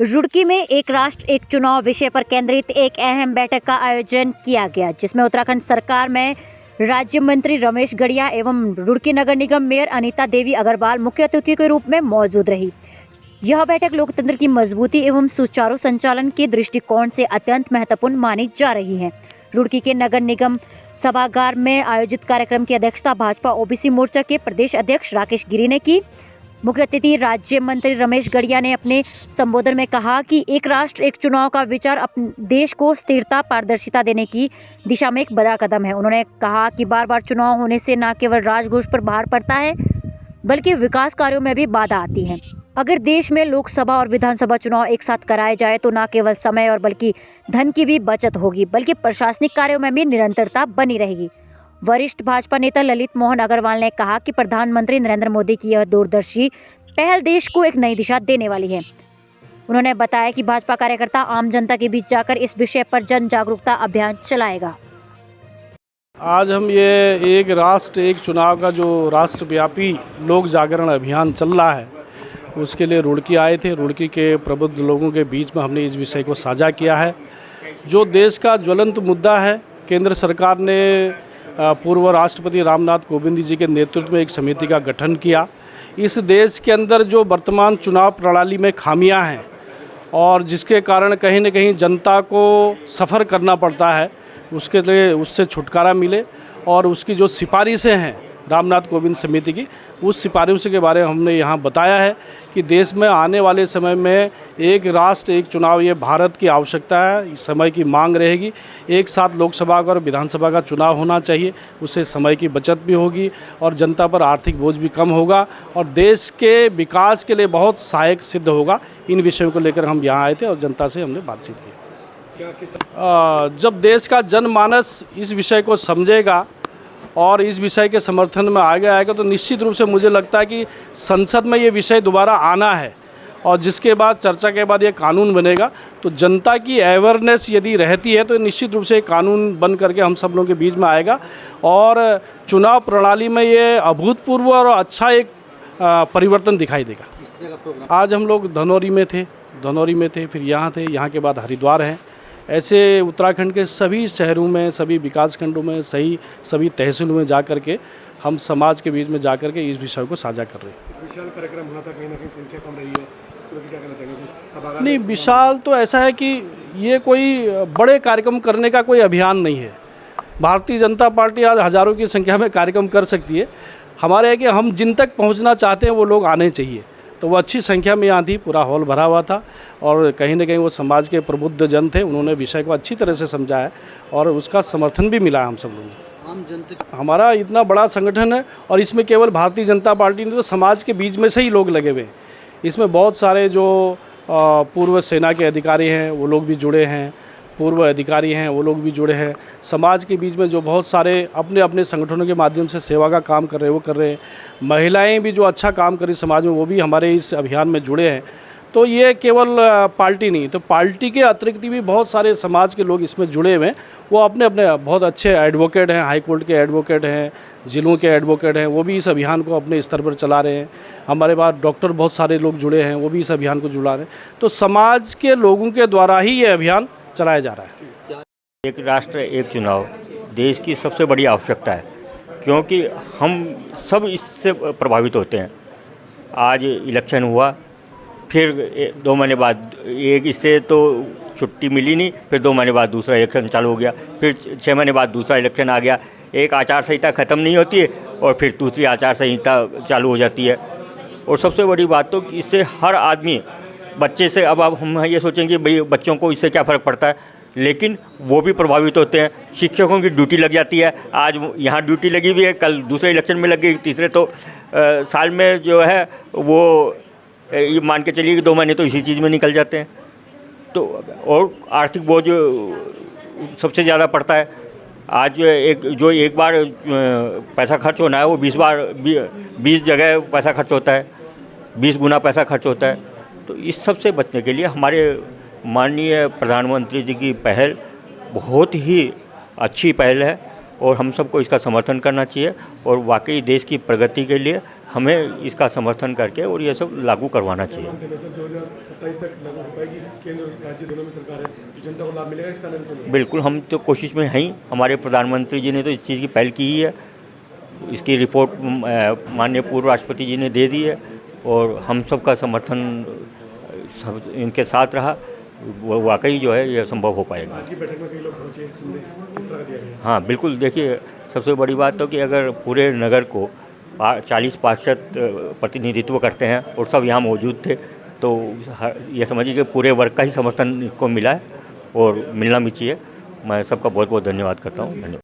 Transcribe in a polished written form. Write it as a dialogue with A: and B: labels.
A: रुड़की में एक राष्ट्र एक चुनाव विषय पर केंद्रित एक अहम बैठक का आयोजन किया गया, जिसमें उत्तराखंड सरकार में राज्य मंत्री रमेश गढ़िया एवं रुड़की नगर निगम मेयर अनीता देवी अग्रवाल मुख्य अतिथि के रूप में मौजूद रही। यह बैठक लोकतंत्र की मजबूती एवं सुचारू संचालन के दृष्टिकोण से अत्यंत महत्वपूर्ण मानी जा रही है। रुड़की के नगर निगम सभागार में आयोजित कार्यक्रम की अध्यक्षता भाजपा ओबीसी मोर्चा के प्रदेश अध्यक्ष राकेश गिरी ने की। मुख्य अतिथि राज्य मंत्री रमेश गढ़िया ने अपने संबोधन में कहा कि एक राष्ट्र एक चुनाव का विचार अपने देश को स्थिरता पारदर्शिता देने की दिशा में एक बड़ा कदम है। उन्होंने कहा कि बार बार चुनाव होने से न केवल राजकोष पर भार पड़ता है बल्कि विकास कार्यों में भी बाधा आती है। अगर देश में लोकसभा और विधानसभा चुनाव एक साथ कराए जाए तो न केवल समय और बल्कि धन की भी बचत होगी, बल्कि प्रशासनिक कार्यों में भी निरंतरता बनी रहेगी। वरिष्ठ भाजपा नेता ललित मोहन अग्रवाल ने कहा कि प्रधानमंत्री नरेंद्र मोदी की यह दूरदर्शी पहल देश को एक नई दिशा देने वाली है। उन्होंने बताया कि भाजपा कार्यकर्ता आम जनता के बीच जाकर इस विषय पर जन जागरूकता अभियान चलाएगा।
B: आज हम ये एक राष्ट्र एक चुनाव का जो राष्ट्रव्यापी लोक जागरण अभियान चल रहा है, उसके लिए रुड़की आए थे। रुड़की के प्रबुद्ध लोगों के बीच में हमने इस विषय को साझा किया है। जो देश का ज्वलंत मुद्दा है, केंद्र सरकार ने पूर्व राष्ट्रपति रामनाथ कोविंद जी के नेतृत्व में एक समिति का गठन किया। इस देश के अंदर जो वर्तमान चुनाव प्रणाली में खामियां हैं और जिसके कारण कहीं न कहीं जनता को सफ़र करना पड़ता है, उसके लिए उससे छुटकारा मिले और उसकी जो सिफारिशें हैं रामनाथ कोविंद समिति की, उस सिफारिशों के बारे में हमने यहाँ बताया है कि देश में आने वाले समय में एक राष्ट्र एक चुनाव ये भारत की आवश्यकता है, इस समय की मांग रहेगी। एक साथ लोकसभा और विधानसभा का चुनाव होना चाहिए, उससे समय की बचत भी होगी और जनता पर आर्थिक बोझ भी कम होगा और देश के विकास के लिए बहुत सहायक सिद्ध होगा। इन विषयों को लेकर हम यहाँ आए थे और जनता से हमने बातचीत की। जब देश का जनमानस इस विषय को समझेगा और इस विषय के समर्थन में आगे आएगा तो निश्चित रूप से मुझे लगता है कि संसद में ये विषय दोबारा आना है और जिसके बाद चर्चा के बाद ये कानून बनेगा। तो जनता की अवेयरनेस यदि रहती है तो निश्चित रूप से एक कानून बन करके हम सब लोगों के बीच में आएगा और चुनाव प्रणाली में ये अभूतपूर्व और अच्छा एक परिवर्तन दिखाई देगा। आज हम लोग धनौरी में थे, फिर यहाँ थे, यहाँ के बाद हरिद्वार हैं। ऐसे उत्तराखंड के सभी शहरों में, सभी विकासखंडों में, सभी तहसीलों में जा कर के हम समाज के बीच में जा कर के इस विषय को साझा कर रहे हैं।
C: विशाल कार्यक्रम होना था, कहीं ना कहीं संख्या कम रही है, इसके बारे में क्या कहना चाहेंगे?
B: नहीं, विशाल तो ऐसा है कि ये कोई बड़े कार्यक्रम करने का कोई अभियान नहीं है। भारतीय जनता पार्टी आज हज़ारों की संख्या में कार्यक्रम कर सकती है। हमारे है कि हम जिन तक पहुँचना चाहते हैं वो लोग आने चाहिए। तो वो अच्छी संख्या में यहाँ थी, पूरा हॉल भरा हुआ था और कहीं ना कहीं वो समाज के प्रबुद्ध जन थे, उन्होंने विषय को अच्छी तरह से समझा है और उसका समर्थन भी मिला है हम सब लोगों को।
C: आम जनता
B: हमारा इतना बड़ा संगठन है और इसमें केवल भारतीय जनता पार्टी नहीं तो समाज के बीच में से ही लोग लगे हुए हैं। इसमें बहुत सारे जो पूर्व सेना के अधिकारी हैं वो लोग भी जुड़े हैं, पूर्व अधिकारी हैं वो लोग भी जुड़े हैं। समाज के बीच में जो बहुत सारे अपने अपने संगठनों के माध्यम से सेवा का काम कर रहे हैं वो कर रहे हैं। महिलाएं भी जो अच्छा काम कर रही समाज में वो भी हमारे इस अभियान में जुड़े हैं। तो ये केवल पार्टी नहीं, तो पार्टी के अतिरिक्त भी बहुत सारे समाज के लोग इसमें जुड़े हुए हैं। वो अपने अपने बहुत अच्छे एडवोकेट हैं, हाई कोर्ट के एडवोकेट हैं, ज़िलों के एडवोकेट हैं, वो भी इस अभियान को अपने स्तर पर चला रहे हैं। हमारे पास डॉक्टर बहुत सारे लोग जुड़े हैं, वो भी इस अभियान को जुड़ा रहे हैं। तो समाज के लोगों के द्वारा ही ये अभियान चलाया जा रहा है।
D: एक राष्ट्र एक चुनाव देश की सबसे बड़ी आवश्यकता है, क्योंकि हम सब इससे प्रभावित होते हैं। आज इलेक्शन हुआ, फिर 2 महीने बाद एक इससे तो छुट्टी मिली नहीं, फिर 2 महीने बाद दूसरा इलेक्शन चालू हो गया, फिर 6 महीने बाद दूसरा इलेक्शन आ गया। एक आचार संहिता ख़त्म नहीं होती है और फिर दूसरी आचार संहिता चालू हो जाती है। और सबसे बड़ी बात तो इससे हर आदमी बच्चे से, अब हम ये सोचेंगे भाई बच्चों को इससे क्या फ़र्क पड़ता है, लेकिन वो भी प्रभावित होते हैं। शिक्षकों की ड्यूटी लग जाती है, आज यहाँ ड्यूटी लगी हुई है, कल दूसरे इलेक्शन में लग गई, तीसरे तो साल में जो है वो ये मान के चलिए कि 2 महीने तो इसी चीज़ में निकल जाते हैं। तो और आर्थिक बोझ सबसे ज़्यादा पड़ता है। आज एक बार पैसा खर्च होना है वो 20 जगह पैसा खर्च होता है, 20 गुना पैसा खर्च होता है। तो इस सब से बचने के लिए हमारे माननीय प्रधानमंत्री जी की पहल बहुत ही अच्छी पहल है और हम सबको इसका समर्थन करना चाहिए और वाकई देश की प्रगति के लिए हमें इसका समर्थन करके और ये सब लागू करवाना चाहिए।
C: 2027 तक लागू हो पाएगी, केंद्र और राज्य दोनों में सरकार है, जनता को लाभ मिलेगा इसका निर्णय?
D: बिल्कुल, हम तो कोशिश में हैं ही। हमारे प्रधानमंत्री जी ने तो इस चीज़ की पहल की ही है। इसकी रिपोर्ट माननीय पूर्व राष्ट्रपति जी ने दे दी है और हम सब का समर्थन सब इनके साथ रहा। वो वाकई जो है ये संभव हो पाएगा।
C: आज की बैठक में कई लोग पहुंचे, संदेश किस तरह का दिया गया?
D: हाँ बिल्कुल, देखिए सबसे बड़ी बात तो कि अगर पूरे नगर को 40 पार्षद प्रतिनिधित्व करते हैं और सब यहाँ मौजूद थे, तो ये समझिए कि पूरे वर्ग का ही समर्थन इनको मिला है और मिलना भी चाहिए। मैं सबका बहुत बहुत धन्यवाद करता हूँ। धन्यवाद।